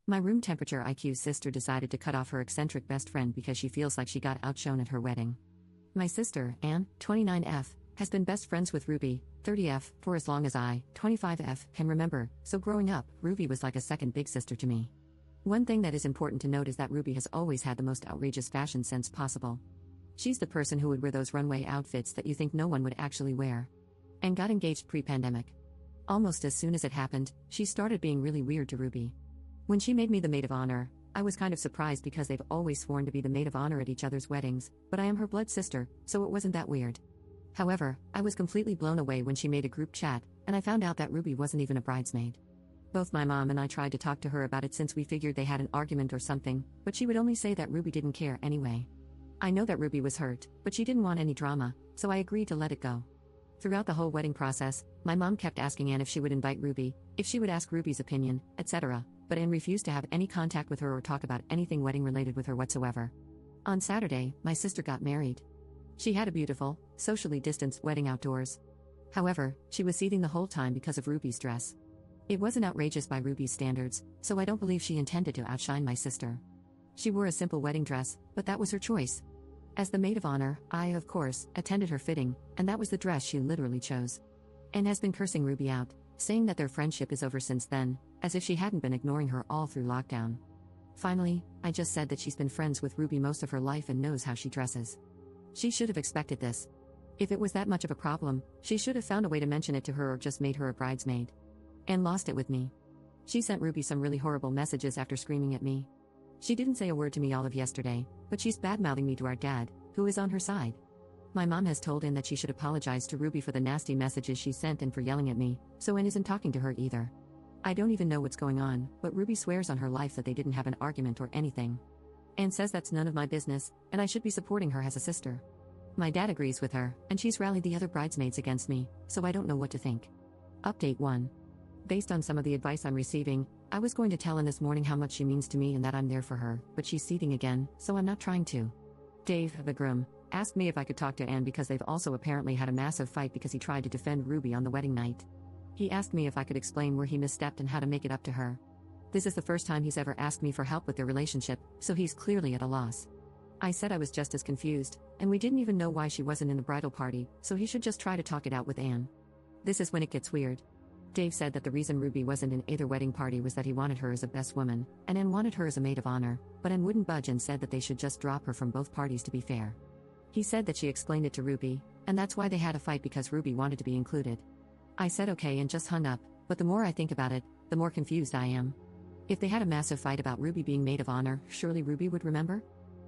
My room temperature IQ's sister decided to cut off her eccentric best friend because she feels like she got outshone at her wedding. My sister, Anne, 29F, has been best friends with Ruby, 30F, for as long as I, 25F, can remember, so growing up, Ruby was like a second big sister to me. One thing that is important to note is that Ruby has always had the most outrageous fashion sense possible. She's the person who would wear those runway outfits that you think no one would actually wear. And got engaged pre-pandemic. Almost as soon as it happened, she started being really weird to Ruby. When she made me the maid of honor, I was kind of surprised because they've always sworn to be the maid of honor at each other's weddings, but I am her blood sister, so it wasn't that weird. However, I was completely blown away when she made a group chat, and I found out that Ruby wasn't even a bridesmaid. Both my mom and I tried to talk to her about it since we figured they had an argument or something, but she would only say that Ruby didn't care anyway. I know that Ruby was hurt, but she didn't want any drama, so I agreed to let it go. Throughout the whole wedding process, my mom kept asking Anne if she would invite Ruby, if she would ask Ruby's opinion, etc., but Anne refused to have any contact with her or talk about anything wedding related with her whatsoever. On Saturday, my sister got married. She had a beautiful, socially distanced wedding outdoors. However, she was seething the whole time because of Ruby's dress. It wasn't outrageous by Ruby's standards, so I don't believe she intended to outshine my sister. She wore a simple wedding dress, but that was her choice. As the maid of honor, I, of course, attended her fitting, and that was the dress she literally chose. Anne has been cursing Ruby out, saying that their friendship is over since then, as if she hadn't been ignoring her all through lockdown. Finally, I just said that she's been friends with Ruby most of her life and knows how she dresses. She should have expected this. If it was that much of a problem, she should have found a way to mention it to her or just made her a bridesmaid. Anne lost it with me. She sent Ruby some really horrible messages after screaming at me. She didn't say a word to me all of yesterday, but she's bad-mouthing me to our dad, who is on her side. My mom has told Anne that she should apologize to Ruby for the nasty messages she sent and for yelling at me, so Anne isn't talking to her either. I don't even know what's going on, but Ruby swears on her life that they didn't have an argument or anything. Anne says that's none of my business, and I should be supporting her as a sister. My dad agrees with her, and she's rallied the other bridesmaids against me, so I don't know what to think. Update 1. Based on some of the advice I'm receiving, I was going to tell Anne this morning how much she means to me and that I'm there for her, but she's seething again, so I'm not trying to. Dave, the groom, asked me if I could talk to Anne because they've also apparently had a massive fight because he tried to defend Ruby on the wedding night. He asked me if I could explain where he misstepped and how to make it up to her. This is the first time he's ever asked me for help with their relationship, so he's clearly at a loss. I said I was just as confused, and we didn't even know why she wasn't in the bridal party, so he should just try to talk it out with Anne. This is when it gets weird. Dave said that the reason Ruby wasn't in either wedding party was that he wanted her as a best woman, and Anne wanted her as a maid of honor, but Anne wouldn't budge and said that they should just drop her from both parties to be fair. He said that she explained it to Ruby, and that's why they had a fight because Ruby wanted to be included. I said okay and just hung up, but the more I think about it, the more confused I am. If they had a massive fight about Ruby being maid of honor, surely Ruby would remember?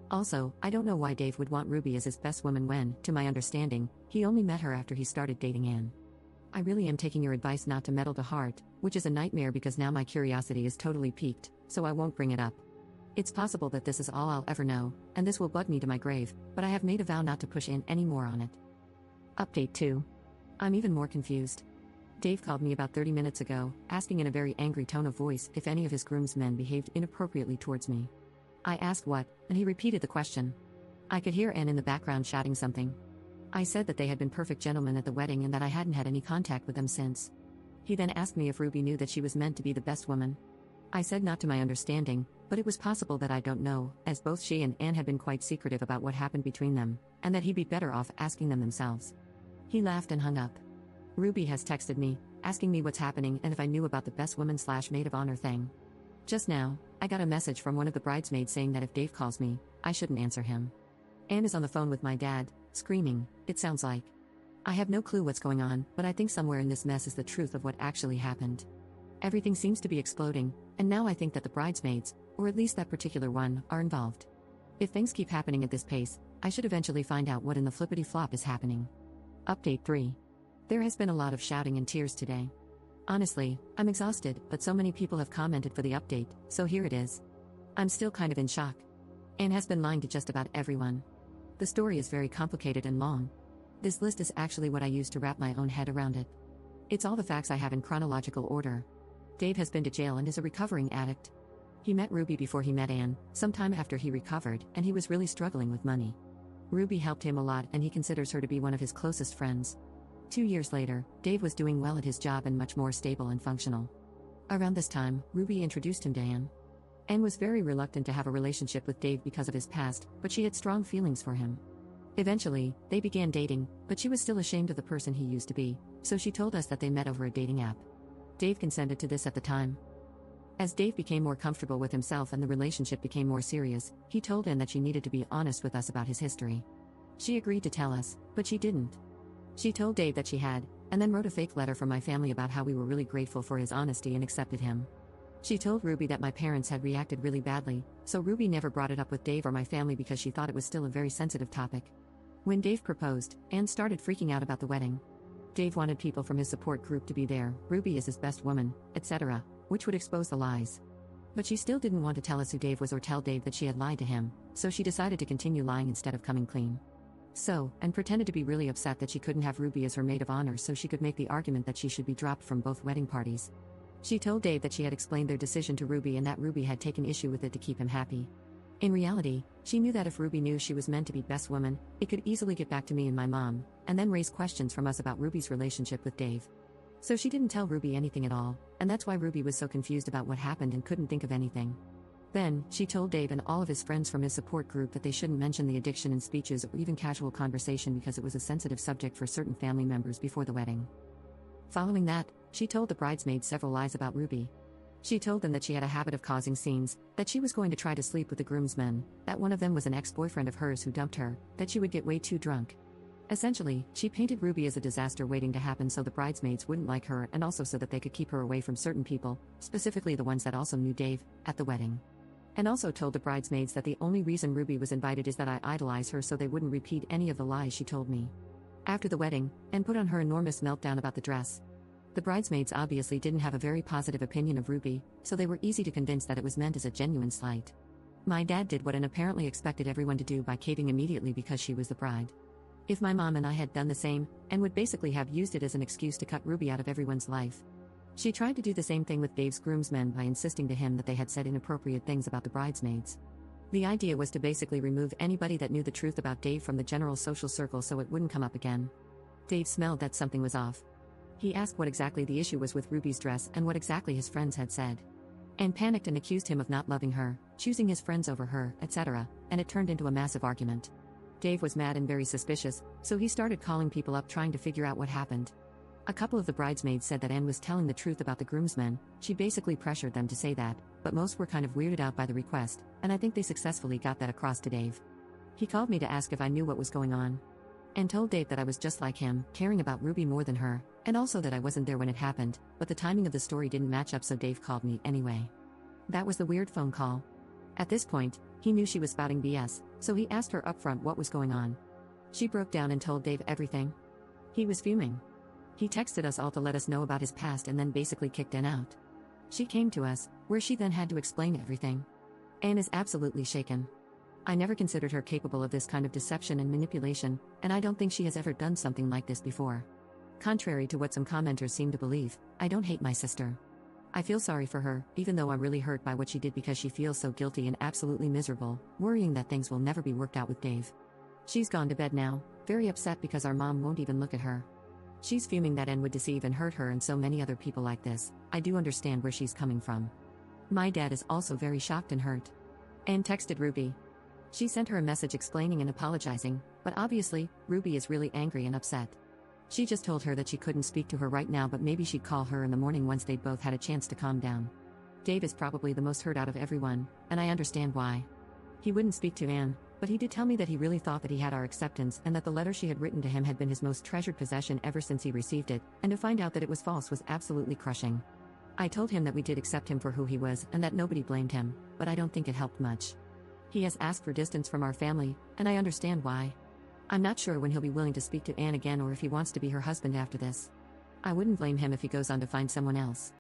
Also, I don't know why Dave would want Ruby as his best woman when, to my understanding, he only met her after he started dating Anne. I really am taking your advice not to meddle to heart, which is a nightmare because now my curiosity is totally piqued, so I won't bring it up. It's possible that this is all I'll ever know, and this will bug me to my grave, but I have made a vow not to push in any more on it. Update 2. I'm even more confused. Dave called me about 30 minutes ago, asking in a very angry tone of voice if any of his groomsmen behaved inappropriately towards me. I asked what, and he repeated the question. I could hear Anne in the background shouting something. I said that they had been perfect gentlemen at the wedding and that I hadn't had any contact with them since. He then asked me if Ruby knew that she was meant to be the best woman. I said not to my understanding, but it was possible that I don't know, as both she and Anne had been quite secretive about what happened between them, and that he'd be better off asking them themselves. He laughed and hung up. Ruby has texted me, asking me what's happening and if I knew about the best woman/maid of honor thing. Just now, I got a message from one of the bridesmaids saying that if Dave calls me, I shouldn't answer him. Anne is on the phone with my dad, screaming, it sounds like. I have no clue what's going on, but I think somewhere in this mess is the truth of what actually happened. Everything seems to be exploding, and now I think that the bridesmaids, or at least that particular one, are involved. If things keep happening at this pace, I should eventually find out what in the flippity-flop is happening. Update 3. There has been a lot of shouting and tears today. Honestly, I'm exhausted, but so many people have commented for the update, so here it is. I'm still kind of in shock. Anne has been lying to just about everyone. The story is very complicated and long. This list is actually what I used to wrap my own head around it. It's all the facts I have in chronological order. Dave has been to jail and is a recovering addict. He met Ruby before he met Anne, sometime after he recovered, and he was really struggling with money. Ruby helped him a lot and he considers her to be one of his closest friends. 2 years later, Dave was doing well at his job and much more stable and functional. Around this time, Ruby introduced him to Anne. Anne was very reluctant to have a relationship with Dave because of his past, but she had strong feelings for him. Eventually, they began dating, but she was still ashamed of the person he used to be, so she told us that they met over a dating app. Dave consented to this at the time. As Dave became more comfortable with himself and the relationship became more serious, he told Anne that she needed to be honest with us about his history. She agreed to tell us, but she didn't. She told Dave that she had, and then wrote a fake letter from my family about how we were really grateful for his honesty and accepted him. She told Ruby that my parents had reacted really badly, so Ruby never brought it up with Dave or my family because she thought it was still a very sensitive topic. When Dave proposed, Anne started freaking out about the wedding. Dave wanted people from his support group to be there, Ruby is his best woman, etc., which would expose the lies. But she still didn't want to tell us who Dave was or tell Dave that she had lied to him, so she decided to continue lying instead of coming clean. And pretended to be really upset that she couldn't have Ruby as her maid of honor so she could make the argument that she should be dropped from both wedding parties. She told Dave that she had explained their decision to Ruby and that Ruby had taken issue with it to keep him happy. In reality, she knew that if Ruby knew she was meant to be best woman, it could easily get back to me and my mom, and then raise questions from us about Ruby's relationship with Dave. So she didn't tell Ruby anything at all, and that's why Ruby was so confused about what happened and couldn't think of anything. Then, she told Dave and all of his friends from his support group that they shouldn't mention the addiction in speeches or even casual conversation because it was a sensitive subject for certain family members before the wedding. Following that, she told the bridesmaids several lies about Ruby. She told them that she had a habit of causing scenes, that she was going to try to sleep with the groomsmen, that one of them was an ex-boyfriend of hers who dumped her, that she would get way too drunk. Essentially, she painted Ruby as a disaster waiting to happen so the bridesmaids wouldn't like her and also so that they could keep her away from certain people, specifically the ones that also knew Dave, at the wedding. And also told the bridesmaids that the only reason Ruby was invited is that I idolize her so they wouldn't repeat any of the lies she told me. After the wedding, Anne put on her enormous meltdown about the dress. The bridesmaids obviously didn't have a very positive opinion of Ruby, so they were easy to convince that it was meant as a genuine slight. My dad did what Anne apparently expected everyone to do by caving immediately because she was the bride. If my mom and I had done the same, Anne would basically have used it as an excuse to cut Ruby out of everyone's life. She tried to do the same thing with Dave's groomsmen by insisting to him that they had said inappropriate things about the bridesmaids. The idea was to basically remove anybody that knew the truth about Dave from the general social circle so it wouldn't come up again. Dave smelled that something was off. He asked what exactly the issue was with Ruby's dress and what exactly his friends had said. Anne panicked and accused him of not loving her, choosing his friends over her, etc., and it turned into a massive argument. Dave was mad and very suspicious, so he started calling people up trying to figure out what happened. A couple of the bridesmaids said that Anne was telling the truth about the groomsmen. She basically pressured them to say that, but most were kind of weirded out by the request, and I think they successfully got that across to Dave. He called me to ask if I knew what was going on. And told Dave that I was just like him, caring about Ruby more than her, and also that I wasn't there when it happened, but the timing of the story didn't match up so Dave called me anyway. That was the weird phone call. At this point, he knew she was spouting BS, so he asked her upfront what was going on. She broke down and told Dave everything. He was fuming. He texted us all to let us know about his past and then basically kicked Anne out. She came to us, where she then had to explain everything. Anne is absolutely shaken. I never considered her capable of this kind of deception and manipulation, and I don't think she has ever done something like this before. Contrary to what some commenters seem to believe, I don't hate my sister. I feel sorry for her, even though I'm really hurt by what she did because she feels so guilty and absolutely miserable, worrying that things will never be worked out with Dave. She's gone to bed now, very upset because our mom won't even look at her. She's fuming that Anne would deceive and hurt her and so many other people like this. I do understand where she's coming from. My dad is also very shocked and hurt. Anne texted Ruby. She sent her a message explaining and apologizing, but obviously, Ruby is really angry and upset. She just told her that she couldn't speak to her right now but maybe she'd call her in the morning once they'd both had a chance to calm down. Dave is probably the most hurt out of everyone, and I understand why. He wouldn't speak to Anne, but he did tell me that he really thought that he had our acceptance and that the letter she had written to him had been his most treasured possession ever since he received it, and to find out that it was false was absolutely crushing. I told him that we did accept him for who he was and that nobody blamed him, but I don't think it helped much. He has asked for distance from our family, and I understand why. I'm not sure when he'll be willing to speak to Anne again or if he wants to be her husband after this. I wouldn't blame him if he goes on to find someone else.